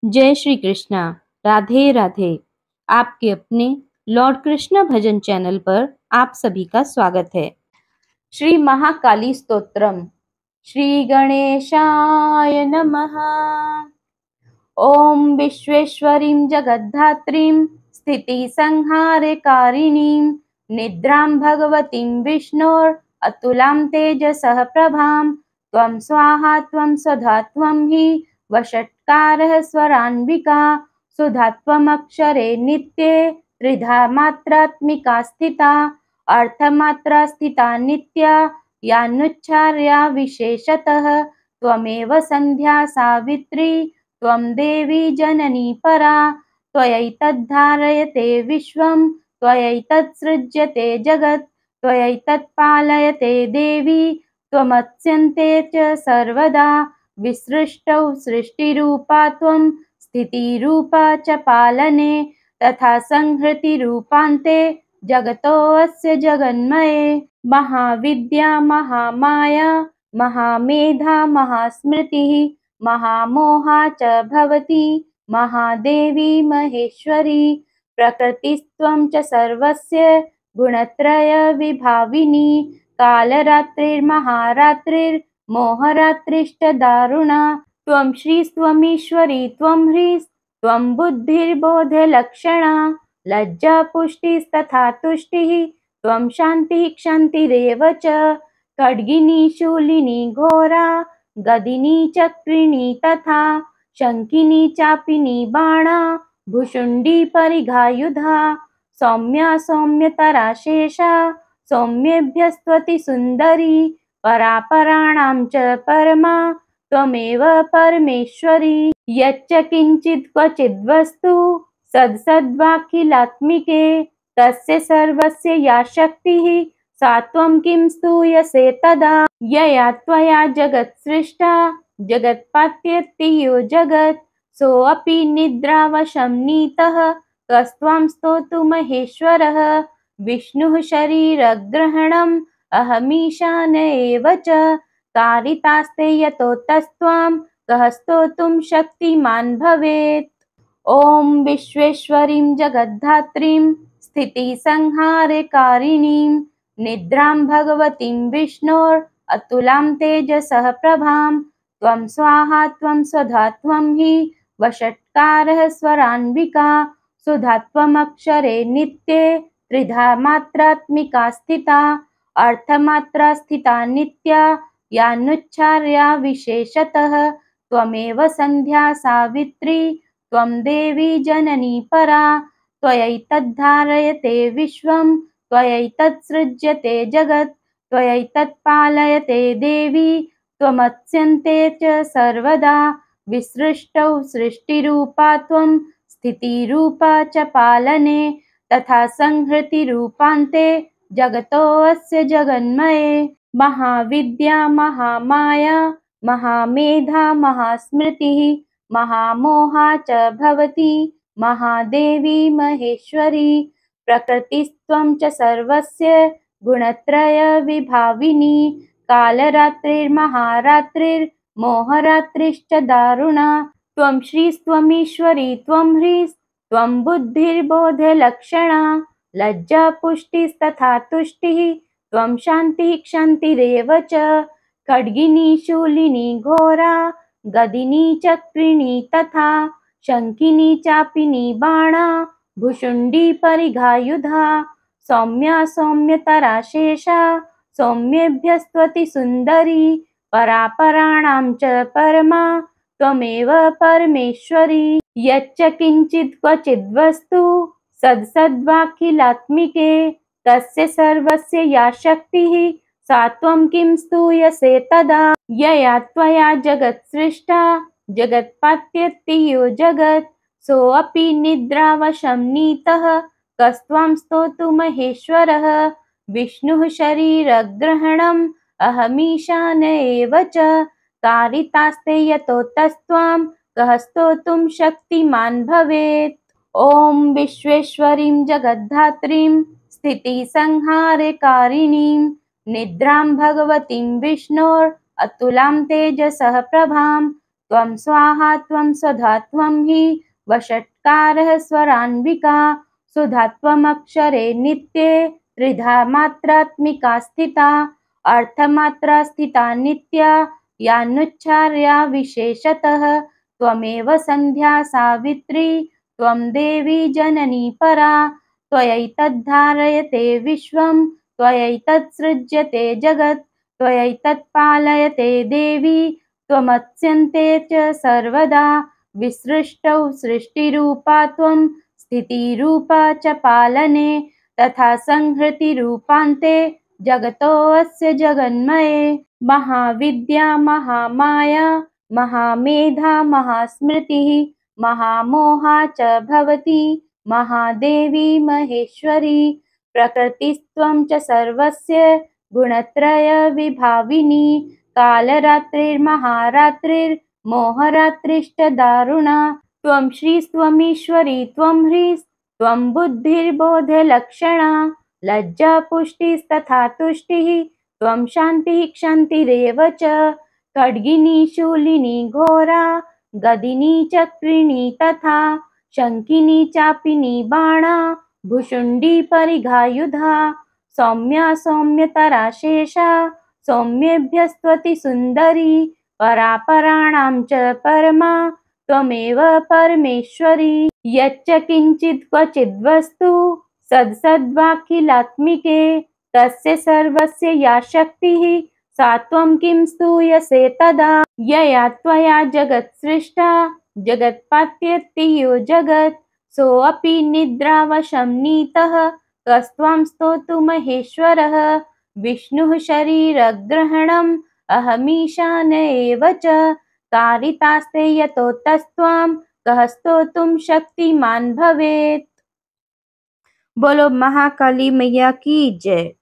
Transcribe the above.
जय श्री कृष्णा। राधे राधे। आपके अपने लॉर्ड कृष्ण भजन चैनल पर आप सभी का स्वागत है। श्री महाकाली स्तोत्रम। श्री गणेशाय नमः। ओम विश्वेश्वरीं जगद्धात्रीं स्थिति संहारकारिणीं निद्रां भगवतीं विष्णोर् अतुलां तेजसः प्रभां त्वं स्वाहा त्वं सदा त्वं हि वषट्कारः स्वरान्विका सुधा त्वमक्षरे नित्ये त्रिधा मात्रात्मिका स्थिता अर्थमात्रा स्थिता नित्या यानुच्चार्या विशेषतः त्वमेव संध्या सावित्री त्वं देवी जननी परा त्वयैतद्धारयते विश्वं त्वयैतत्सृज्यते जगत् त्वयैतत्पालयते देवी त्वमत्स्यन्ते च सर्वदा विसृष्टौ सृष्टिरूपा त्वं स्थितिरूपा च पालने तथा संहृतिरूपान्ते जगतोऽस्य जगन्मये महाविद्या महामाया महामेधा महास्मृतिः महामोहा च भवति महादेवी महेश्वरी प्रकृतिस्त्वं च सर्वस्य गुणत्रय विभाविनी कालरात्रिर्महारात्रिर्मोहरात्रिश्च दारुणा त्वं श्रीस्त्वमीश्वरी त्वं ह्रीस्त्वं बुद्धिर्बोधलक्षणा लज्जा पुष्टिस्तथा तुष्टिः त्वं शान्तिः क्षान्तिरेव च खड्गिनी शूलिनी घोरा गदिनी चक्रिणी तथा शङ्किनी चापिनी बाणा भुषुण्डी परिघायुधा सौम्या सौम्यतरा शेषा सौम्येभ्यस्त्वति सुन्दरी परापराणां च परमा त्वमेव परमेश्वरी यच्च किञ्चित् क्वचिद्वस्तु सद्सद्वाखिलात्मिके तस्य सर्वस्य या शक्तिः सा त्वं किं स्तूयसे तदा यया त्वया जगत् सृष्टा जगत्पात्यत्ति यो जगत् सोऽपि निद्रावशं नीतः कस्त्वां स्तोतुमहेश्वरः विष्णुः शरीरग्रहणम् अहमीशान एव च कारितास्ते यतो तस्त्वां कः स्तोतुं शक्तिमान् भवेत्। ॐ विश्वेश्वरीं जगद्धात्रीं स्थितिसंहारकारिणीं निद्रां भगवतीं विष्णोर् अतुलां तेजसः प्रभां त्वं स्वाहा त्वं सदा त्वं हि वषट्कारः स्वरान्विका सुधा त्वमक्षरे नित्ये त्रिधा मात्रात्मिका स्थिता अर्थमात्रा स्थिता नित्या यानुच्चार्या विशेषतः त्वमेव संध्या सावित्री त्वं देवी जननी परा त्वयैतद्धारयते विश्वं त्वयैतत्सृज्यते जगत् त्वयैतत्पालयते देवी त्वमत्स्यन्ते च सर्वदा विसृष्टौ सृष्टिरूपा त्वं स्थितिरूपा च पालने तथा संहृतिरूपान्ते जगतोऽस्य जगन्मये महाविद्या महामाया महामेधा महास्मृतिः महामोहा च भवति महादेवी महेश्वरी प्रकृतिस्त्वं च सर्वस्य गुणत्रय विभाविनी कालरात्रिर्महारात्रिर्मोहरात्रिश्च दारुणा त्वं श्रीस्त्वमीश्वरी त्वं ह्रीस्त्वं बुद्धिर्बोधलक्षणा लज्जा पुष्टिस्तथा तुष्टिः त्वं शान्तिः क्षान्तिरेव च खड्गिनी शूलिनी घोरा गदिनी चक्रिणी तथा शङ्किनी चापिनी बाणा भुषुण्डी परिघायुधा सौम्या सौम्यतरा शेषा सौम्येभ्यस्त्वति सुन्दरी परापराणां च परमा त्वमेव परमेश्वरी यच्च किञ्चित् क्वचिद्वस्तु सद्सद्वाखिलात्मिके तस्य सर्वस्य या शक्तिः सा त्वं किं स्तूयसे तदा यया त्वया जगत् सृष्टा जगत्पात्यत्ति यो जगत् सोऽपि निद्रावशं नीतः कस्त्वां स्तोतुमहेश्वरः विष्णुः शरीरग्रहणम् अहमीशान एव च कारितास्ते यतो तस्त्वां कः स्तोतुं शक्तिमान् भवेत्। ॐ विश्वेश्वरीं जगद्धात्रीं स्थितिसंहारकारिणीं निद्रां भगवतीं विष्णोर् अतुलां तेजसः प्रभां त्वं स्वाहा त्वं सदा त्वं हि वषट्कारः स्वरान्विका सुधा त्वमक्षरे नित्ये त्रिधा मात्रात्मिका स्थिता अर्थमात्रा स्थिता नित्या यानुच्चार्या विशेषतः त्वमेव संध्या सावित्री त्वं देवी जननी परा त्वयैतद्धारयते विश्वं त्वयैतत्सृज्यते जगत् त्वयैतत्पालयते देवी त्वमत्स्यन्ते च सर्वदा विसृष्टौ सृष्टिरूपा त्वं स्थितिरूपा च पालने तथा संहृतिरूपान्ते जगतोऽस्य जगन्मये महाविद्या महामाया महामेधा महास्मृतिः महामोहा च भवति महादेवी महेश्वरी प्रकृतिस्त्वं च सर्वस्य गुणत्रय विभाविनी कालरात्रिर्महारात्रिर्मोहरात्रिश्च दारुणा त्वं श्रीस्त्वमीश्वरी त्वं ह्रीस्त्वं बुद्धिर्बोधलक्षणा लज्जा पुष्टिस्तथा तुष्टिः त्वं शान्तिः क्षान्तिरेव च खड्गिनी शूलिनी घोरा गदिनी चक्रिणी तथा शङ्किनी चापिनी बाणा भुषुण्डी परिघायुधा सौम्या सौम्यतरा शेषा सौम्येभ्यस्त्वति सुन्दरी परापराणां च परमा त्वमेव परमेश्वरी यच्च किञ्चित् क्वचिद्वस्तु सद्सद्वाखिलात्मिके तस्य सर्वस्य या शक्तिः सा त्वं किं स्तूयसे तदा यया त्वया जगत् सृष्टा जगत्पात्यत्ति यो जगत् सोऽपि निद्रावशं नीतः कस्त्वां स्तोतुमहेश्वरः विष्णुः शरीरग्रहणम् अहमीशान एव च कारितास्ते यतोऽतस्त्वां कः स्तोतुं शक्तिमान् भवेत्। बोलो महाकाली मैया की जय।